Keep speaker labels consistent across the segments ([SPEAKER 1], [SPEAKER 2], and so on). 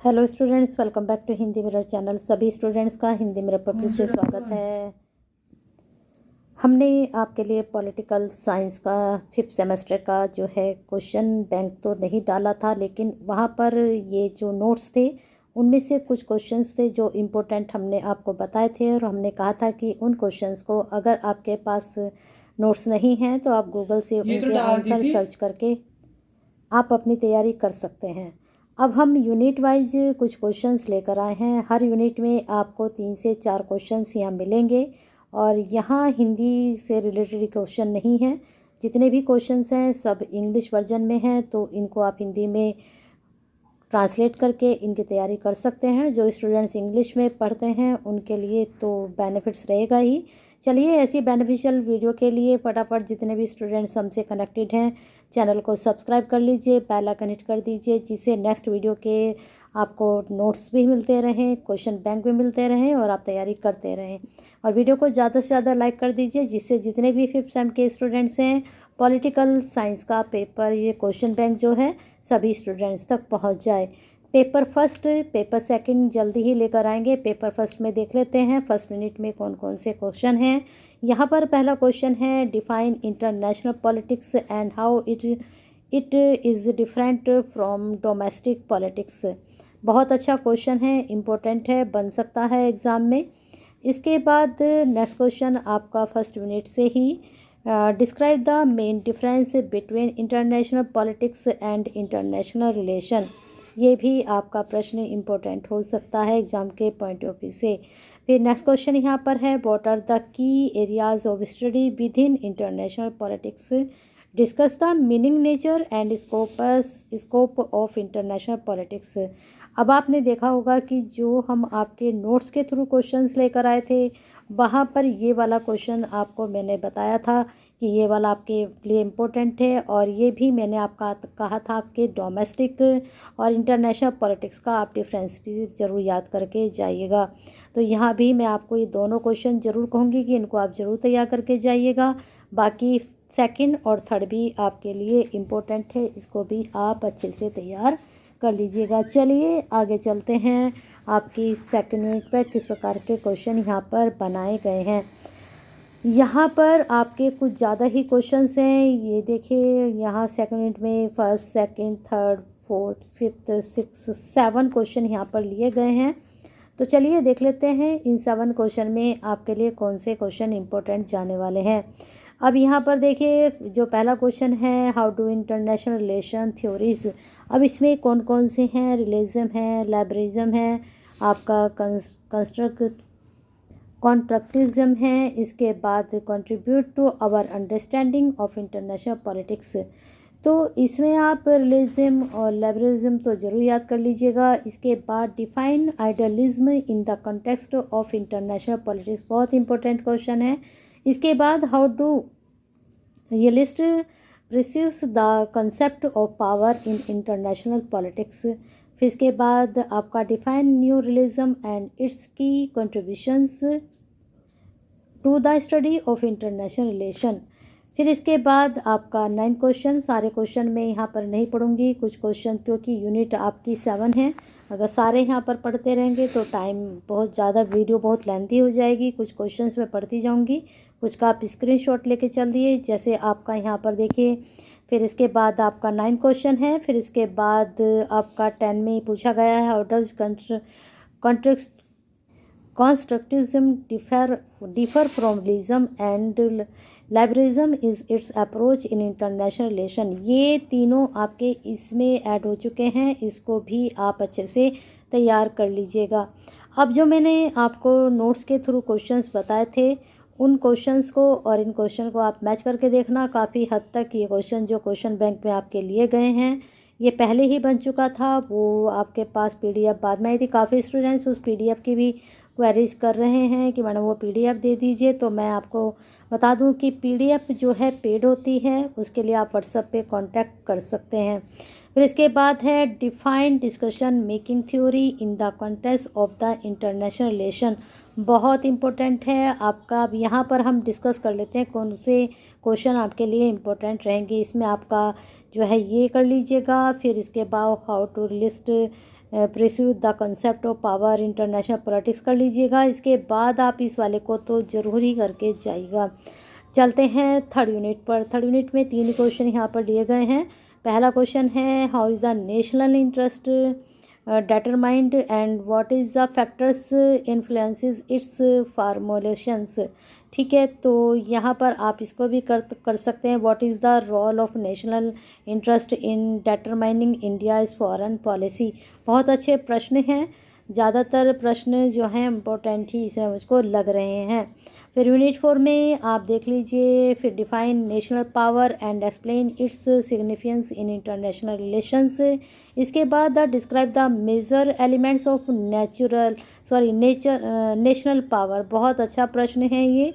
[SPEAKER 1] Hello students, welcome back to Hindi Mirror channel. सभी students का Hindi mirror पर फिर से स्वागत है। हमने आपके लिए पॉलिटिकल साइंस का 5th सेमेस्टर का जो है क्वेश्चन बैंक तो नहीं डाला था, लेकिन वहाँ पर ये जो नोट्स थे उनमें से कुछ क्वेश्चंस थे जो इम्पोर्टेंट हमने आपको बताए थे, और हमने कहा था कि उन क्वेश्चंस को अगर आपके पास नोट्स नहीं हैं तो आप गूगल से उनके आंसर सर्च करके आप अपनी तैयारी कर सकते हैं। अब हम यूनिट वाइज कुछ क्वेश्चंस लेकर आए हैं। हर यूनिट में आपको 3 से 4 क्वेश्चंस यहाँ मिलेंगे, और यहाँ हिंदी से रिलेटेड क्वेश्चन नहीं है। जितने भी क्वेश्चंस हैं सब इंग्लिश वर्जन में हैं, तो इनको आप हिंदी में ट्रांसलेट करके इनकी तैयारी कर सकते हैं। जो स्टूडेंट्स इंग्लिश में पढ़ते हैं उनके लिए तो बेनिफिट्स रहेगा ही। चलिए, ऐसी बेनिफिशियल वीडियो के लिए फटाफट जितने भी स्टूडेंट्स हमसे कनेक्टेड हैं चैनल को सब्सक्राइब कर लीजिए, बेल आइकन हिट कर दीजिए, जिससे नेक्स्ट वीडियो के आपको नोट्स भी मिलते रहें, क्वेश्चन बैंक भी मिलते रहें और आप तैयारी करते रहें। और वीडियो को ज़्यादा से ज़्यादा लाइक कर दीजिए, जिससे जितने भी 5th सेम के स्टूडेंट्स हैं पॉलिटिकल साइंस का पेपर, ये क्वेश्चन बैंक जो है सभी स्टूडेंट्स तक पहुंच जाए। पेपर फर्स्ट, पेपर सेकंड जल्दी ही लेकर आएंगे। पेपर फर्स्ट में देख लेते हैं फर्स्ट यूनिट में कौन कौन से क्वेश्चन हैं। यहाँ पर पहला क्वेश्चन है, define international politics and how it is different from domestic politics. बहुत अच्छा क्वेश्चन है, इम्पोर्टेंट है, बन सकता है एग्ज़ाम में। इसके बाद नेक्स्ट क्वेश्चन आपका फर्स्ट यूनिट से ही, describe the main difference between international politics and international relation. ये भी आपका प्रश्न इम्पोर्टेंट हो सकता है एग्जाम के पॉइंट ऑफ व्यू से। फिर नेक्स्ट क्वेश्चन यहाँ पर है, what are the key areas of study within international politics, discuss the meaning, nature and scope of international politics. अब आपने देखा होगा कि जो हम आपके नोट्स के थ्रू क्वेश्चंस लेकर आए थे वहाँ पर ये वाला क्वेश्चन आपको मैंने बताया था कि ये वाला आपके लिए इम्पोर्टेंट है, और ये भी मैंने आपका कहा था आपके डोमेस्टिक और इंटरनेशनल पॉलिटिक्स का आप डिफरेंस भी ज़रूर याद करके जाइएगा। तो यहाँ भी मैं आपको ये दोनों क्वेश्चन ज़रूर कहूँगी कि इनको आप ज़रूर तैयार करके जाइएगा। बाकी सेकंड और थर्ड भी आपके लिए इम्पोर्टेंट है, इसको भी आप अच्छे से तैयार कर लीजिएगा। चलिए आगे चलते हैं, आपकी सेकंड यूनिट पर किस प्रकार के क्वेश्चन यहाँ पर बनाए गए हैं। यहाँ पर आपके कुछ ज़्यादा ही क्वेश्चंस हैं। ये देखिए, यहाँ सेकंड यूनिट में first, second, third, fourth, fifth, 6, 7 question यहाँ पर लिए गए हैं। तो चलिए देख लेते हैं इन 7 क्वेश्चन में आपके लिए कौन से क्वेश्चन इंपॉर्टेंट जाने वाले हैं। अब यहाँ पर देखिए, जो पहला क्वेश्चन है, how do international relation theories. अब इसमें कौन कौन से हैं, रिलेजम है, लाइब्रेरिज्म है, आपका कॉन्ट्रैक्टिज्म है, इसके बाद contribute to our understanding of international politics. तो इसमें आप रिलेजम और लाइब्रेरिज्म तो ज़रूर याद कर लीजिएगा। इसके बाद define idealism in the context of international politics, बहुत इंपॉर्टेंट क्वेश्चन है। इसके बाद how do realist receives the concept of power in international politics. फिर इसके बाद आपका define new realism and its key contributions to the study of international relation. फिर इसके बाद आपका 9 क्वेश्चन, सारे क्वेश्चन मैं यहाँ पर नहीं पढ़ूंगी, कुछ क्वेश्चन क्योंकि यूनिट आपकी 7 है, अगर सारे यहाँ पर पढ़ते रहेंगे तो टाइम बहुत ज़्यादा, वीडियो बहुत लेंथी हो जाएगी। कुछ क्वेश्चंस मैं पढ़ती जाऊँगी, कुछ का आप स्क्रीनशॉट लेके चल दिए, जैसे आपका यहाँ पर देखिए। फिर इसके बाद आपका 9 क्वेश्चन है। फिर इसके बाद आपका 10 में पूछा गया है, how does constructivism differ from realism and liberalism is its approach in international relation. ये तीनों आपके इसमें ऐड हो चुके हैं, इसको भी आप अच्छे से तैयार कर लीजिएगा। अब जो मैंने आपको नोट्स के थ्रू क्वेश्चंस बताए थे उन क्वेश्चंस को और इन क्वेश्चन को आप मैच करके देखना। काफ़ी हद तक ये क्वेश्चन जो क्वेश्चन बैंक में आपके लिए गए हैं ये पहले ही बन चुका था, वो आपके पास पीडीएफ बाद में आई थी। काफ़ी स्टूडेंट्स उस पीडीएफ की भी क्वेरीज कर रहे हैं कि मैडम वो पीडीएफ दे दीजिए, तो मैं आपको बता दूं कि पीडीएफ जो है पेड होती है, उसके लिए आप व्हाट्सएप पे कांटेक्ट कर सकते हैं। फिर इसके बाद है define discussion making theory in the context of the international relation, बहुत इंपॉर्टेंट है आपका। अब यहाँ पर हम डिस्कस कर लेते हैं कौन से क्वेश्चन आपके लिए इम्पोर्टेंट रहेंगे। इसमें आपका जो है ये कर लीजिएगा। फिर इसके बाद how to list perceive the concept of power international politics कर लीजिएगा। इसके बाद आप इस वाले को तो ज़रूर ही करके जाइएगा। चलते हैं थर्ड यूनिट पर। थर्ड यूनिट में 3 क्वेश्चन यहाँ पर दिए गए हैं। पहला क्वेश्चन है how is the national interest determined and what is the factors influences its formulations। ठीक है, तो यहाँ पर आप इसको भी कर सकते हैं। What is the role of national interest in determining India's foreign policy. बहुत अच्छे प्रश्न हैं, ज़्यादातर प्रश्न जो हैं इम्पोर्टेंट ही इसे मुझको लग रहे हैं। फिर यूनिट 4 में आप देख लीजिए, फिर define national power and explain its significance in international relations. इसके बाद the describe the major elements of national power. बहुत अच्छा प्रश्न है ये।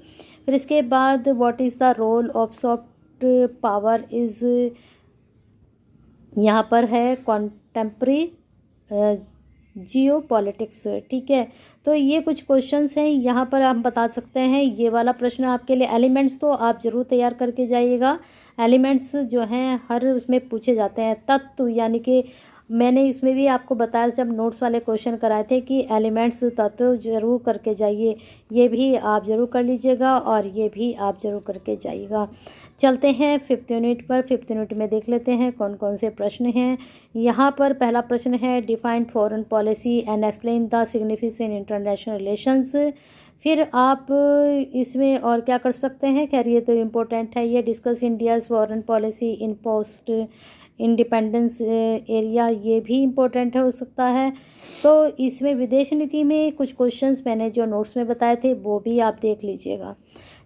[SPEAKER 1] फिर इसके बाद what is the role of soft power is, यहाँ पर है कॉन्टेम्प्रेरी जियो पॉलिटिक्स। ठीक है, तो ये कुछ क्वेश्चंस हैं यहाँ पर हम बता सकते हैं। ये वाला प्रश्न आपके लिए एलिमेंट्स तो आप ज़रूर तैयार करके जाइएगा। एलिमेंट्स जो हैं हर उसमें पूछे जाते हैं। तत्व यानी कि मैंने इसमें भी आपको बताया जब नोट्स वाले क्वेश्चन कराए थे कि एलिमेंट्स तत्व ज़रूर करके जाइए। ये भी आप ज़रूर कर लीजिएगा और ये भी आप ज़रूर करके जाइएगा। चलते हैं 5th यूनिट पर। 5th यूनिट में देख लेते हैं कौन कौन से प्रश्न हैं। यहाँ पर पहला प्रश्न है define foreign policy and explain the significance in international relations. फिर आप इसमें और क्या कर सकते हैं, खैर ये तो इम्पोर्टेंट है। ये discuss India's foreign policy in post independence area, ये भी इम्पोर्टेंट हो सकता है। तो इसमें विदेश नीति में कुछ क्वेश्चंस मैंने जो नोट्स में बताए थे वो भी आप देख लीजिएगा।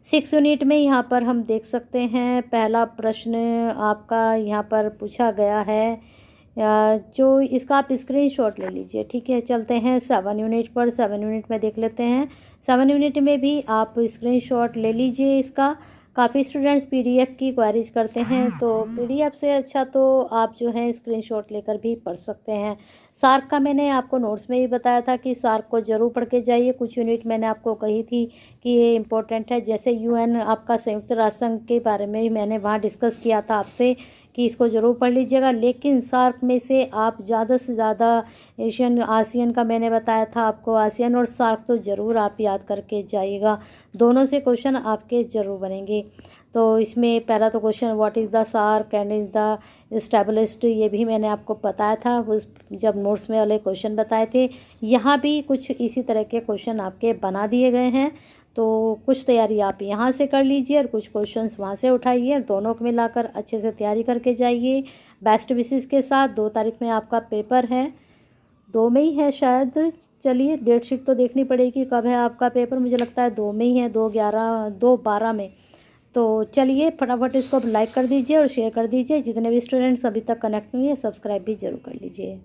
[SPEAKER 1] 6 यूनिट में यहाँ पर हम देख सकते हैं पहला प्रश्न आपका यहाँ पर पूछा गया है, जो इसका आप स्क्रीनशॉट ले लीजिए। ठीक है, चलते हैं 7 यूनिट पर। 7 यूनिट में देख लेते हैं। 7 यूनिट में भी आप स्क्रीनशॉट ले लीजिए इसका। काफ़ी स्टूडेंट्स पीडीएफ की क्वेरीज करते हैं, तो पीडीएफ से अच्छा तो आप जो है स्क्रीनशॉट लेकर भी पढ़ सकते हैं। सार्क का मैंने आपको नोट्स में ही बताया था कि सार्क को ज़रूर पढ़ के जाइए। कुछ यूनिट मैंने आपको कही थी कि ये इम्पोर्टेंट है, जैसे यूएन आपका संयुक्त राष्ट्र संघ के बारे में भी मैंने वहाँ डिस्कस किया था आपसे कि इसको ज़रूर पढ़ लीजिएगा। लेकिन सार्क में से आप ज़्यादा से ज़्यादा आसियान का मैंने बताया था आपको, आसियान और सार्क तो ज़रूर आप याद करके जाइएगा। दोनों से क्वेश्चन आपके ज़रूर बनेंगे। तो इसमें पहला तो question what is the SAARC and is the established, ये भी मैंने आपको बताया था उस जब नोट्स में वाले क्वेश्चन बताए थे। यहाँ भी कुछ इसी तरह के क्वेश्चन आपके बना दिए गए हैं, तो कुछ तैयारी आप यहाँ से कर लीजिए और कुछ क्वेश्चंस वहाँ से उठाइए और दोनों को मिलाकर अच्छे से तैयारी करके जाइए बेस्ट विशेस के साथ। 2 तारीख में आपका पेपर है, 2 में ही है शायद। चलिए डेट शीट तो देखनी पड़ेगी कब है आपका पेपर, मुझे लगता है 2 में ही है, 2/12 में। तो चलिए फटाफट इसको लाइक कर दीजिए और शेयर कर दीजिए। जितने भी स्टूडेंट्स अभी तक कनेक्ट हुए हैं सब्सक्राइब भी जरूर कर लीजिए।